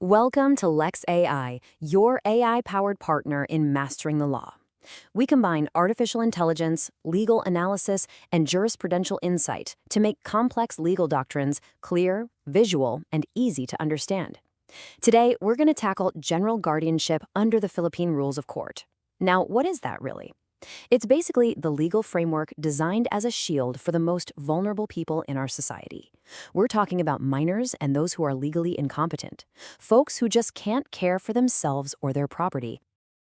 Welcome to LexAI, your AI-powered partner in mastering the law. We combine artificial intelligence, legal analysis, and jurisprudential insight to make complex legal doctrines clear, visual, and easy to understand. Today, we're going to tackle general guardianship under the Philippine Rules of Court. Now, what is that really? It's basically the legal framework designed as a shield for the most vulnerable people in our society. We're talking about minors and those who are legally incompetent, folks who just can't care for themselves or their property.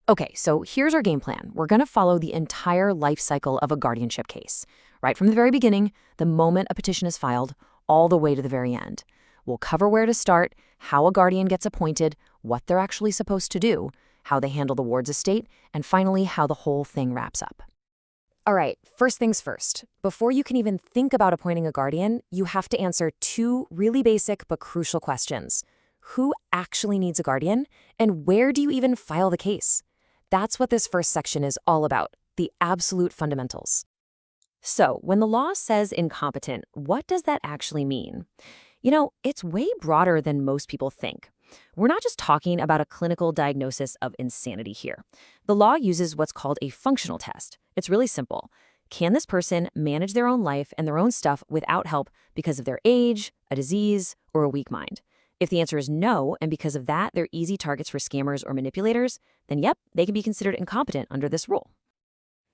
Okay, so here's our game plan. We're going to follow the entire life cycle of a guardianship case, right from the very beginning, the moment a petition is filed, all the way to the very end. We'll cover where to start, how a guardian gets appointed, what they're actually supposed to do, how they handle the ward's estate, and finally, how the whole thing wraps up. All right, first things first. Before you can even think about appointing a guardian, you have to answer two really basic but crucial questions. Who actually needs a guardian? And where do you even file the case? That's what this first section is all about, the absolute fundamentals. So, when the law says incompetent, what does that actually mean? You know, it's way broader than most people think. We're not just talking about a clinical diagnosis of insanity here. The law uses what's called a functional test. It's really simple. Can this person manage their own life and their own stuff without help because of their age, a disease, or a weak mind? If the answer is no, and because of that, they're easy targets for scammers or manipulators, then yep, they can be considered incompetent under this rule.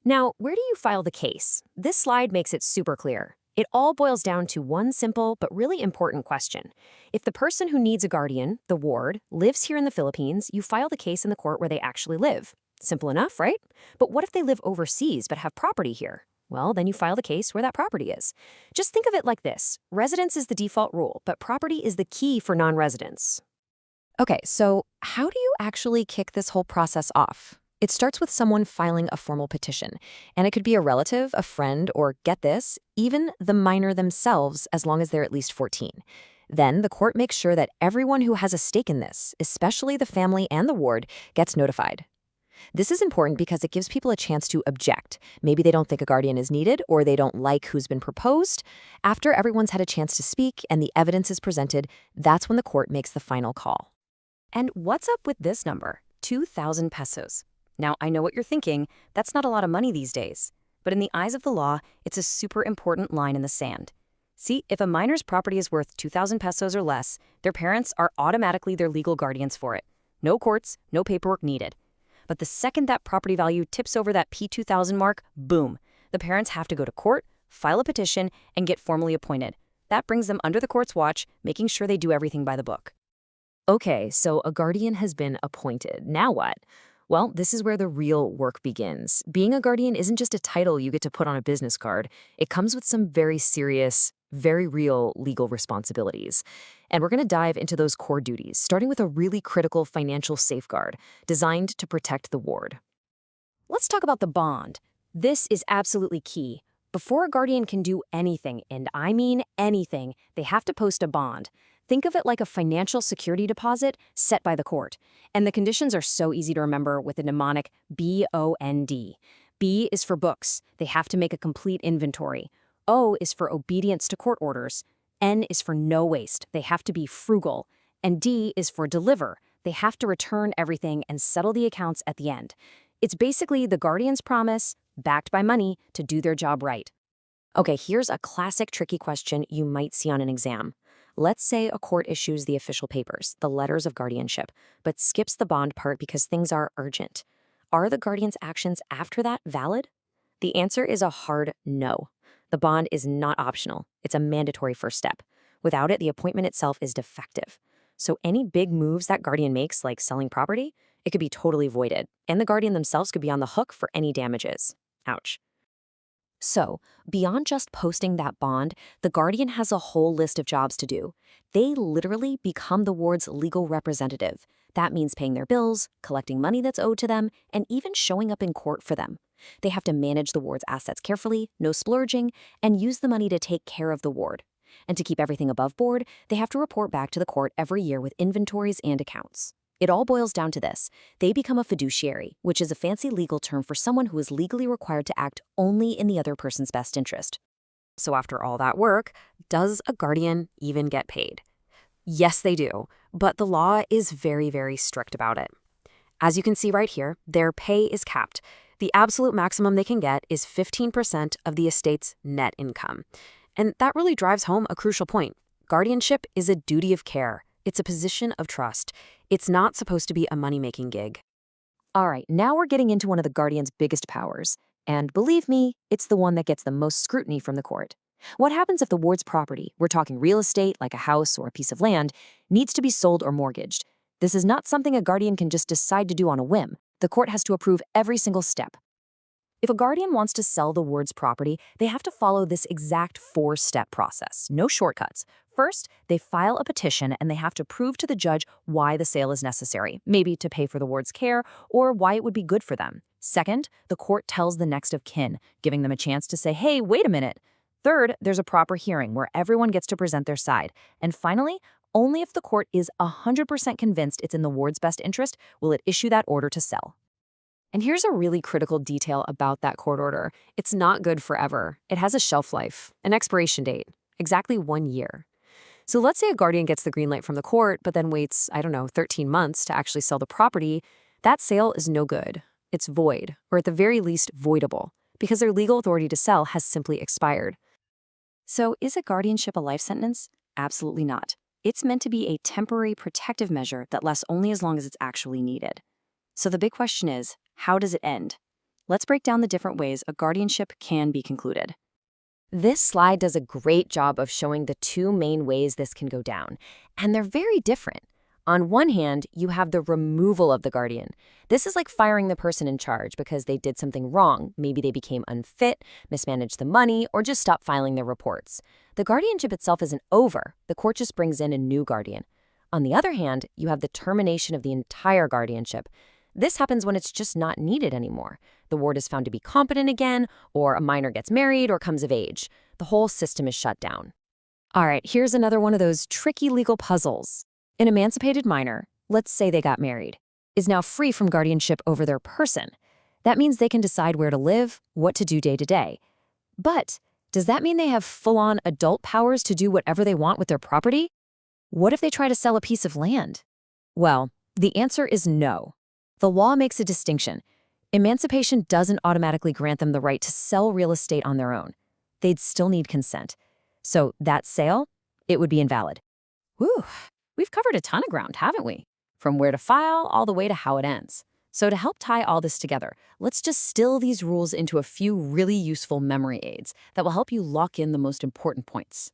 Now, where do you file the case? This slide makes it super clear. It all boils down to one simple but really important question. If the person who needs a guardian, the ward, lives here in the Philippines, you file the case in the court where they actually live. Simple enough, right? But what if they live overseas but have property here? Well, then you file the case where that property is. Just think of it like this. Residence is the default rule, but property is the key for non-residents. Okay, so how do you actually kick this whole process off? It starts with someone filing a formal petition, and it could be a relative, a friend, or get this, even the minor themselves as long as they're at least 14. Then the court makes sure that everyone who has a stake in this, especially the family and the ward, gets notified. This is important because it gives people a chance to object. Maybe they don't think a guardian is needed or they don't like who's been proposed. After everyone's had a chance to speak and the evidence is presented, that's when the court makes the final call. And what's up with this number? 2,000 pesos. Now, I know what you're thinking. That's not a lot of money these days. But in the eyes of the law, it's a super important line in the sand. See, if a minor's property is worth 2,000 pesos or less, their parents are automatically their legal guardians for it. No courts, no paperwork needed. But the second that property value tips over that P2000 mark, boom, the parents have to go to court, file a petition, and get formally appointed. That brings them under the court's watch, making sure they do everything by the book. Okay, so a guardian has been appointed. Now what? Well, this is where the real work begins. Being a guardian isn't just a title you get to put on a business card. It comes with some very serious, very real legal responsibilities. And we're going to dive into those core duties, starting with a really critical financial safeguard designed to protect the ward. Let's talk about the bond. This is absolutely key. Before a guardian can do anything, and I mean anything, they have to post a bond. Think of it like a financial security deposit set by the court. And the conditions are so easy to remember with the mnemonic BOND. B is for books. They have to make a complete inventory. O is for obedience to court orders. N is for no waste. They have to be frugal. And D is for deliver. They have to return everything and settle the accounts at the end. It's basically the guardian's promise, backed by money, to do their job right. Okay, here's a classic tricky question you might see on an exam. Let's say a court issues the official papers, the letters of guardianship, but skips the bond part because things are urgent. Are the guardian's actions after that valid? The answer is a hard no. The bond is not optional. It's a mandatory first step. Without it, the appointment itself is defective. So any big moves that guardian makes, like selling property, it could be totally voided, and the guardian themselves could be on the hook for any damages. Ouch. So, beyond just posting that bond, the guardian has a whole list of jobs to do. They literally become the ward's legal representative. That means paying their bills, collecting money that's owed to them, and even showing up in court for them. They have to manage the ward's assets carefully, no splurging, and use the money to take care of the ward. And to keep everything above board, they have to report back to the court every year with inventories and accounts. It all boils down to this. They become a fiduciary, which is a fancy legal term for someone who is legally required to act only in the other person's best interest. So after all that work, does a guardian even get paid? Yes, they do, but the law is very, very strict about it. As you can see right here, their pay is capped. The absolute maximum they can get is 15% of the estate's net income. And that really drives home a crucial point. Guardianship is a duty of care. It's a position of trust. It's not supposed to be a money-making gig. All right, now we're getting into one of the guardian's biggest powers. And believe me, it's the one that gets the most scrutiny from the court. What happens if the ward's property, we're talking real estate like a house or a piece of land, needs to be sold or mortgaged? This is not something a guardian can just decide to do on a whim. The court has to approve every single step. If a guardian wants to sell the ward's property, they have to follow this exact four-step process. No shortcuts. First, they file a petition and they have to prove to the judge why the sale is necessary, maybe to pay for the ward's care or why it would be good for them. Second, the court tells the next of kin, giving them a chance to say, hey, wait a minute. Third, there's a proper hearing where everyone gets to present their side. And finally, only if the court is 100% convinced it's in the ward's best interest will it issue that order to sell. And here's a really critical detail about that court order. It's not good forever. It has a shelf life, an expiration date, exactly 1 year. So let's say a guardian gets the green light from the court, but then waits, 13 months to actually sell the property. That sale is no good. It's void, or at the very least voidable, because their legal authority to sell has simply expired. So is a guardianship a life sentence? Absolutely not. It's meant to be a temporary protective measure that lasts only as long as it's actually needed. So the big question is, how does it end? Let's break down the different ways a guardianship can be concluded. This slide does a great job of showing the two main ways this can go down, and they're very different. On one hand, you have the removal of the guardian. This is like firing the person in charge because they did something wrong. Maybe they became unfit, mismanaged the money, or just stopped filing their reports. The guardianship itself isn't over. The court just brings in a new guardian. On the other hand, you have the termination of the entire guardianship. This happens when it's just not needed anymore. The ward is found to be competent again, or a minor gets married or comes of age. The whole system is shut down. All right, here's another one of those tricky legal puzzles. An emancipated minor, let's say they got married, is now free from guardianship over their person. That means they can decide where to live, what to do day to day. But does that mean they have full-on adult powers to do whatever they want with their property? What if they try to sell a piece of land? Well, the answer is no. The law makes a distinction. Emancipation doesn't automatically grant them the right to sell real estate on their own. They'd still need consent. So that sale, it would be invalid. Whew, we've covered a ton of ground, haven't we? From where to file all the way to how it ends. So to help tie all this together, let's just distill these rules into a few really useful memory aids that will help you lock in the most important points.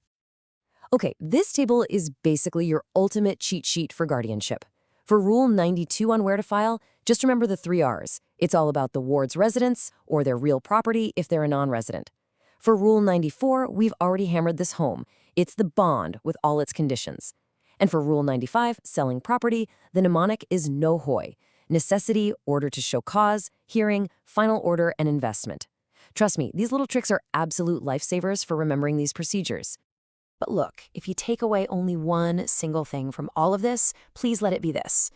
Okay, this table is basically your ultimate cheat sheet for guardianship. For Rule 92 on where to file, just remember the 3 R's. It's all about the ward's residence or their real property if they're a non-resident. For Rule 94, we've already hammered this home. It's the bond with all its conditions. And for Rule 95, selling property, the mnemonic is no hoy. Necessity, order to show cause, hearing, final order, and investment. Trust me, these little tricks are absolute lifesavers for remembering these procedures. But look, if you take away only one single thing from all of this, please let it be this.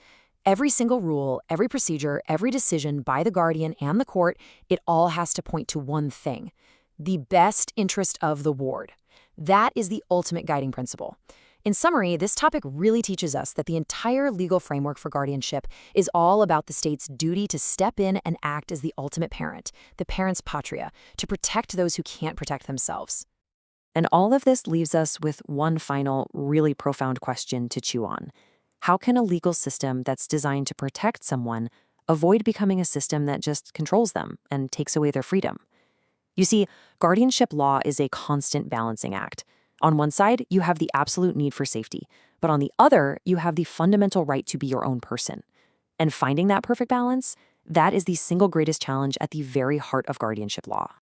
Every single rule, every procedure, every decision by the guardian and the court, it all has to point to one thing: the best interest of the ward. That is the ultimate guiding principle. In summary, this topic really teaches us that the entire legal framework for guardianship is all about the state's duty to step in and act as the ultimate parent, the parens patria, to protect those who can't protect themselves. And all of this leaves us with one final, really profound question to chew on. How can a legal system that's designed to protect someone avoid becoming a system that just controls them and takes away their freedom? You see, guardianship law is a constant balancing act. On one side, you have the absolute need for safety, but on the other, you have the fundamental right to be your own person. And finding that perfect balance, that is the single greatest challenge at the very heart of guardianship law.